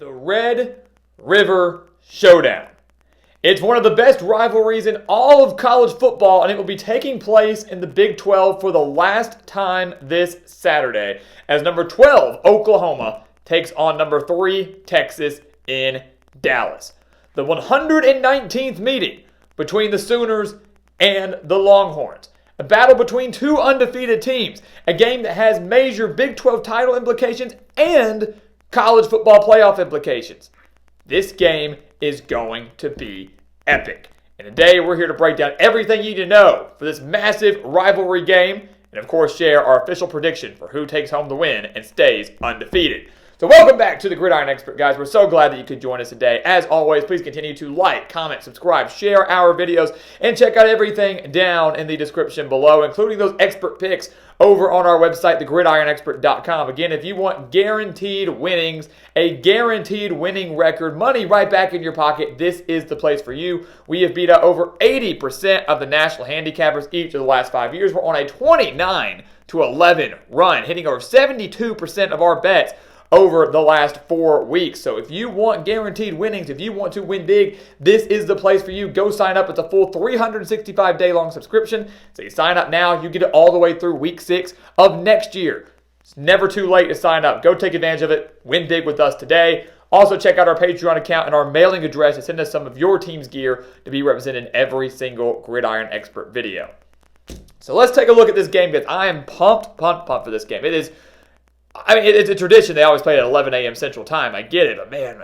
the Red River Showdown. It's one of the best rivalries in all of college football, and it will be taking place in the Big 12 for the last time this Saturday as number 12, Oklahoma, takes on number 3, Texas, in Dallas. The 119th meeting between the Sooners and the Longhorns. A battle between two undefeated teams. A game that has major Big 12 title implications and college football playoff implications. This game is going to be epic. And today we're here to break down everything you need to know for this massive rivalry game. And of course share our official prediction for who takes home the win and stays undefeated. So welcome back to the Gridiron Expert, guys. We're so glad that you could join us today. As always, please continue to like, comment, subscribe, share our videos, and check out everything down in the description below, including those expert picks over on our website, thegridironexpert.com. Again, if you want guaranteed winnings, a guaranteed winning record, money right back in your pocket, this is the place for you. We have beat out over 80% of the national handicappers each of the last 5 years. We're on a 29-11 run, hitting over 72% of our bets over the last 4 weeks. So if you want guaranteed winnings, if you want to win big, this is the place for you. Go sign up. It's a full 365-day long subscription. So you sign up now, you get it all the way through week 6 of next year. It's never too late to sign up. Go take advantage of it. Win big with us today. Also, check out our Patreon account and our mailing address to send us some of your team's gear to be represented in every single Gridiron Expert video. So let's take a look at this game, because I am pumped for this game. It's a tradition. They always play at 11 a.m. Central Time. I get it, but man,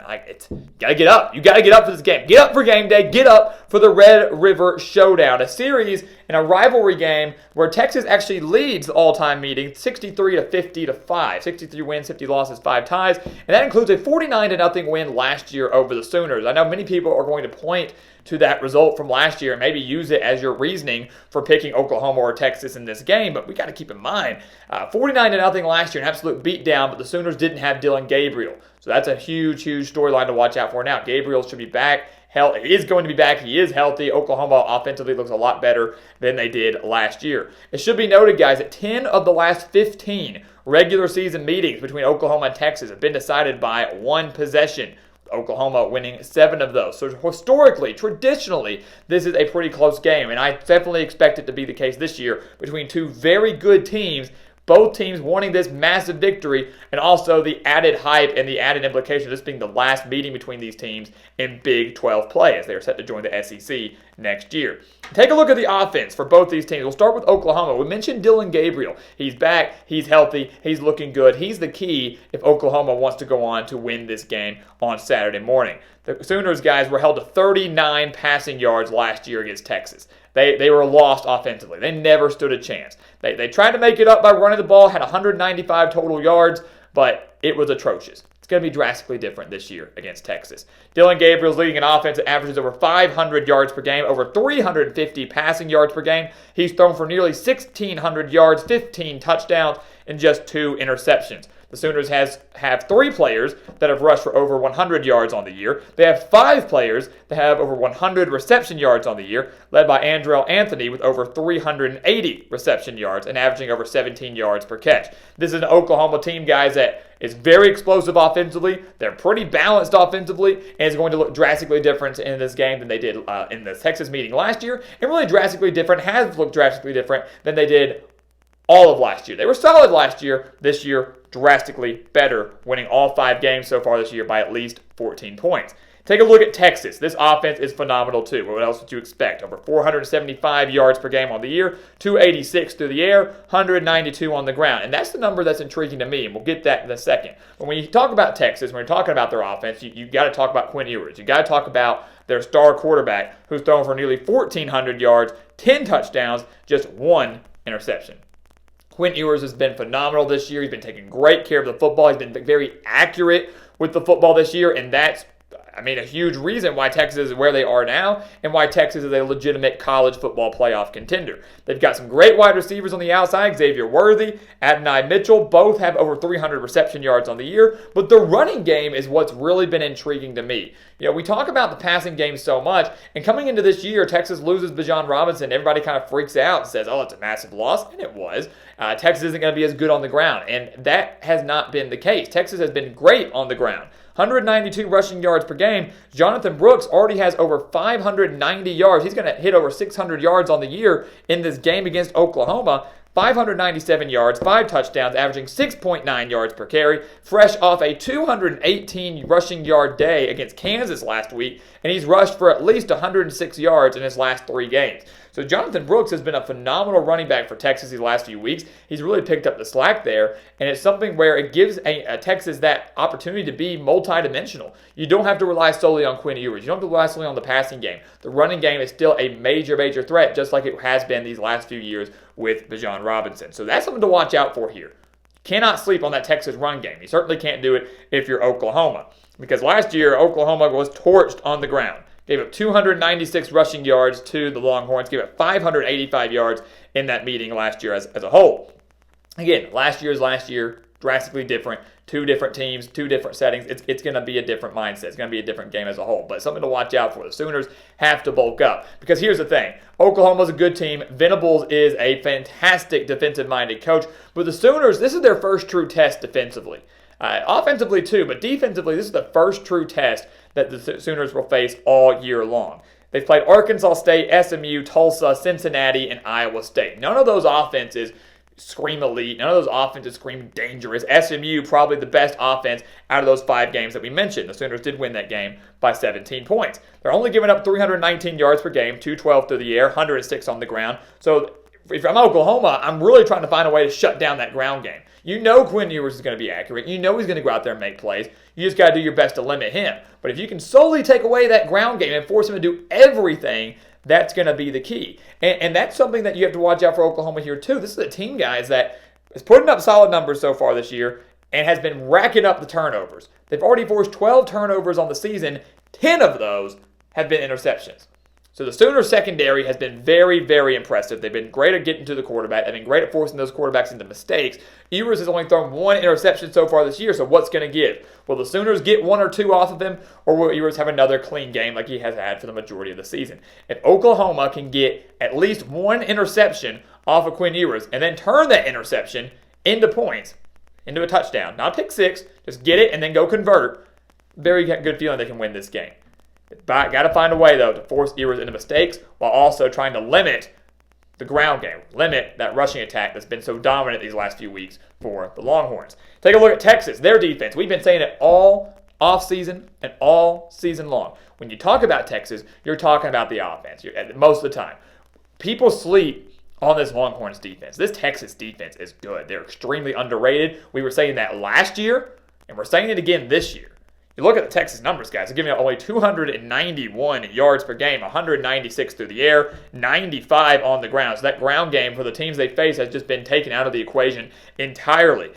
you gotta get up. You gotta get up for this game. Get up for game day. Get up for the Red River Showdown, a series and a rivalry game where Texas actually leads the all-time meeting 63-50-5. 63 wins, 50 losses, 5 ties, and that includes a 49-0 win last year over the Sooners. I know many people are going to point to that result from last year and maybe use it as your reasoning for picking Oklahoma or Texas in this game, but we got to keep in mind 49-0 last year, an absolute beatdown, but the Sooners didn't have Dillon Gabriel, so that's a huge storyline to watch out for now. Gabriel should be back. Hell, he is going to be back. He is healthy. Oklahoma offensively looks a lot better than they did last year. It should be noted, guys, that 10 of the last 15 regular season meetings between Oklahoma and Texas have been decided by one possession. Oklahoma winning 7 of those. So historically, traditionally, this is a pretty close game, and I definitely expect it to be the case this year between two very good teams, both teams wanting this massive victory, and also the added hype and the added implication of this being the last meeting between these teams in Big 12 play as they are set to join the SEC next year. Take a look at the offense for both these teams. We'll start with Oklahoma. We mentioned Dillon Gabriel. He's back. He's healthy. He's looking good. He's the key if Oklahoma wants to go on to win this game on Saturday morning. The Sooners, guys, were held to 39 passing yards last year against Texas. They were lost offensively. They never stood a chance. They tried to make it up by running the ball, had 195 total yards, but it was atrocious. It's going to be drastically different this year against Texas. Dillon Gabriel's leading an offense that averages over 500 yards per game, over 350 passing yards per game. He's thrown for nearly 1,600 yards, 15 touchdowns, and just 2 interceptions. The Sooners have 3 players that have rushed for over 100 yards on the year. They have 5 players that have over 100 reception yards on the year, led by Andrell Anthony with over 380 reception yards and averaging over 17 yards per catch. This is an Oklahoma team, guys, that is very explosive offensively. They're pretty balanced offensively, and it's going to look drastically different in this game than they did in the Texas meeting last year, and really has looked drastically different than they did all of last year. They were solid last year. This year, drastically better, winning all 5 games so far this year by at least 14 points. Take a look at Texas. This offense is phenomenal too. What else would you expect? Over 475 yards per game on the year, 286 through the air, 192 on the ground. And that's the number that's intriguing to me, and we'll get that in a second. But when you talk about Texas, when you're talking about their offense, you got to talk about Quinn Ewers. You got to talk about their star quarterback who's thrown for nearly 1,400 yards, 10 touchdowns, just 1 interception. Quinn Ewers has been phenomenal this year. He's been taking great care of the football. He's been very accurate with the football this year, and that's a huge reason why Texas is where they are now and why Texas is a legitimate college football playoff contender. They've got some great wide receivers on the outside. Xavier Worthy, Adonai Mitchell, both have over 300 reception yards on the year, but the running game is what's really been intriguing to me. We talk about the passing game so much, and coming into this year, Texas loses Bijan Robinson. Everybody kind of freaks out and says, oh, it's a massive loss, and it was. Texas isn't going to be as good on the ground, and that has not been the case. Texas has been great on the ground. 192 rushing yards per game. Jonathan Brooks already has over 590 yards. He's going to hit over 600 yards on the year in this game against Oklahoma. 597 yards, 5 touchdowns, averaging 6.9 yards per carry, fresh off a 218 rushing yard day against Kansas last week, and he's rushed for at least 106 yards in his last 3 games. So Jonathan Brooks has been a phenomenal running back for Texas these last few weeks. He's really picked up the slack there, and it's something where it gives Texas that opportunity to be multidimensional. You don't have to rely solely on Quinn Ewers. You don't have to rely solely on the passing game. The running game is still a major, major threat, just like it has been these last few years with Bijan Robinson. So that's something to watch out for here. Cannot sleep on that Texas run game. You certainly can't do it if you're Oklahoma, because last year Oklahoma was torched on the ground. Gave up 296 rushing yards to the Longhorns, gave up 585 yards in that meeting last year as a whole. Again, last year, drastically different. 2 different teams, 2 different settings. It's going to be a different mindset. It's going to be a different game as a whole. But something to watch out for. The Sooners have to bulk up. Because here's the thing. Oklahoma's a good team. Venables is a fantastic defensive-minded coach. But the Sooners, this is their first true test defensively. Offensively too, but defensively, this is the first true test that the Sooners will face all year long. They've played Arkansas State, SMU, Tulsa, Cincinnati, and Iowa State. None of those offenses scream elite. None of those offenses scream dangerous. SMU, probably the best offense out of those 5 games that we mentioned. The Sooners did win that game by 17 points. They're only giving up 319 yards per game, 212 through the air, 106 on the ground. So if I'm Oklahoma, I'm really trying to find a way to shut down that ground game. You know Quinn Ewers is going to be accurate. You know he's going to go out there and make plays. You just got to do your best to limit him. But if you can solely take away that ground game and force him to do everything, that's going to be the key. And that's something that you have to watch out for Oklahoma here too. This is a team, guys, that is putting up solid numbers so far this year and has been racking up the turnovers. They've already forced 12 turnovers on the season. 10 of those have been interceptions. So the Sooners secondary has been very, very impressive. They've been great at getting to the quarterback. They've been great at forcing those quarterbacks into mistakes. Ewers has only thrown 1 interception so far this year, so what's going to give? Will the Sooners get 1 or 2 off of him, or will Ewers have another clean game like he has had for the majority of the season? If Oklahoma can get at least 1 interception off of Quinn Ewers and then turn that interception into points, into a touchdown, not pick 6, just get it and then go convert, very good feeling they can win this game. But got to find a way, though, to force Ewers into mistakes while also trying to limit the ground game, limit that rushing attack that's been so dominant these last few weeks for the Longhorns. Take a look at Texas, their defense. We've been saying it all offseason and all season long. When you talk about Texas, you're talking about the offense most of the time. People sleep on this Longhorns defense. This Texas defense is good. They're extremely underrated. We were saying that last year, and we're saying it again this year. You look at the Texas numbers, guys. They're giving up only 291 yards per game, 196 through the air, 95 on the ground. So that ground game for the teams they face has just been taken out of the equation entirely.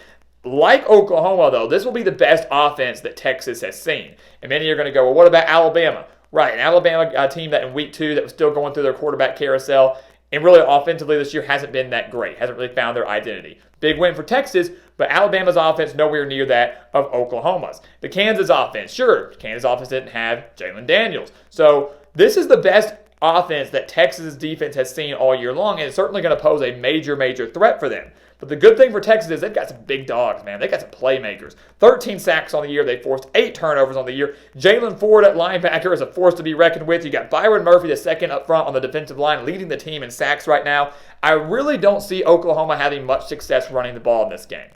Like Oklahoma, though, this will be the best offense that Texas has seen. And many are going to go, well, what about Alabama? Right, an Alabama team that in week 2 that was still going through their quarterback carousel and really offensively this year hasn't been that great, hasn't really found their identity. Big win for Texas, but Alabama's offense nowhere near that of Oklahoma's. The Kansas offense, sure, Kansas offense didn't have Jalen Daniels. So this is the best offense that Texas' defense has seen all year long, and it's certainly going to pose a major, major threat for them. But the good thing for Texas is they've got some big dogs, man. They've got some playmakers. 13 sacks on the year. They forced 8 turnovers on the year. Jalen Ford at linebacker is a force to be reckoned with. You got Byron Murphy, the second up front on the defensive line, leading the team in sacks right now. I really don't see Oklahoma having much success running the ball in this game.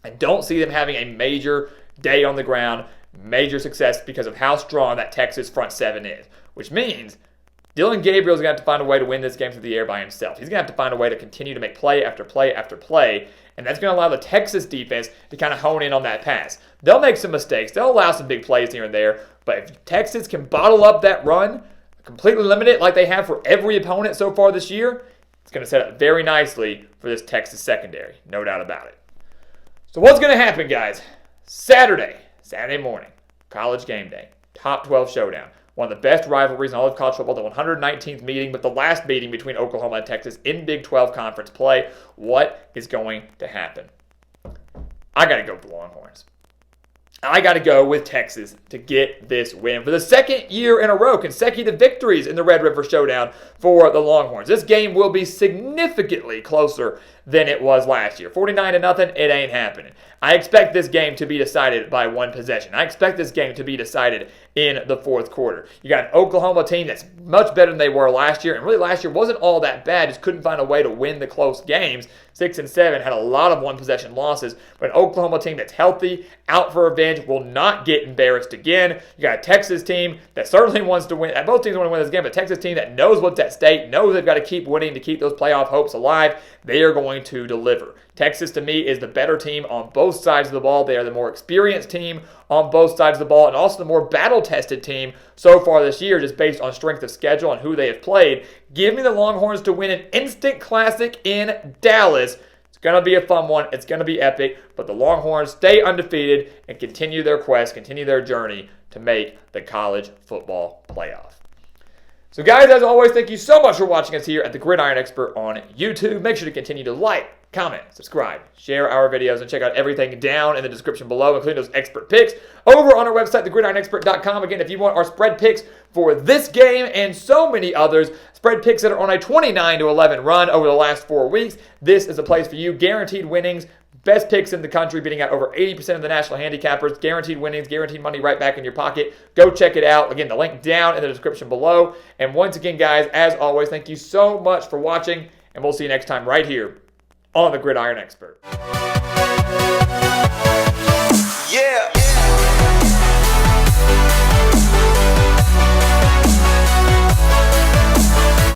I don't see them having a major day on the ground, major success because of how strong that Texas front 7 is, which means Dylan Gabriel's going to have to find a way to win this game through the air by himself. He's going to have to find a way to continue to make play after play after play, and that's going to allow the Texas defense to kind of hone in on that pass. They'll make some mistakes. They'll allow some big plays here and there, but if Texas can bottle up that run, completely limit it like they have for every opponent so far this year, it's going to set up very nicely for this Texas secondary. No doubt about it. So what's going to happen, guys? Saturday morning, college game day, top 12 showdown. One of the best rivalries in all of college football, the 119th meeting, but the last meeting between Oklahoma and Texas in Big 12 conference play. What is going to happen? I got to go with the Longhorns. I got to go with Texas to get this win for the second year in a row, consecutive victories in the Red River Showdown for the Longhorns. This game will be significantly closer than it was last year. 49-0, it ain't happening. I expect this game to be decided by one possession. I expect this game to be decided in the fourth quarter. You got an Oklahoma team that's much better than they were last year, and really last year wasn't all that bad, just couldn't find a way to win the close games. 6-7, had a lot of one-possession losses, but an Oklahoma team that's healthy, out for revenge, will not get embarrassed again. You got a Texas team that certainly wants to win. Both teams want to win this game, but a Texas team that knows what's at stake, knows they've got to keep winning to keep those playoff hopes alive. They are going to deliver. Texas, to me, is the better team on both sides of the ball. They are the more experienced team on both sides of the ball, and also the more battle-tested team so far this year, just based on strength of schedule and who they have played. Give me the Longhorns to win an instant classic in Dallas. It's going to be a fun one. It's going to be epic, but the Longhorns stay undefeated and continue their quest, continue their journey to make the college football playoff. So guys, as always, thank you so much for watching us here at the Gridiron Expert on YouTube. Make sure to continue to like, comment, subscribe, share our videos, and check out everything down in the description below, including those expert picks over on our website, thegridironexpert.com. Again, if you want our spread picks for this game and so many others, spread picks that are on a 29-11 run over the last 4 weeks, this is a place for you. Guaranteed winnings, best picks in the country, beating out over 80% of the national handicappers. Guaranteed winnings, guaranteed money right back in your pocket. Go check it out. Again, the link down in the description below. And once again, guys, as always, thank you so much for watching, and we'll see you next time right here on the Gridiron Expert.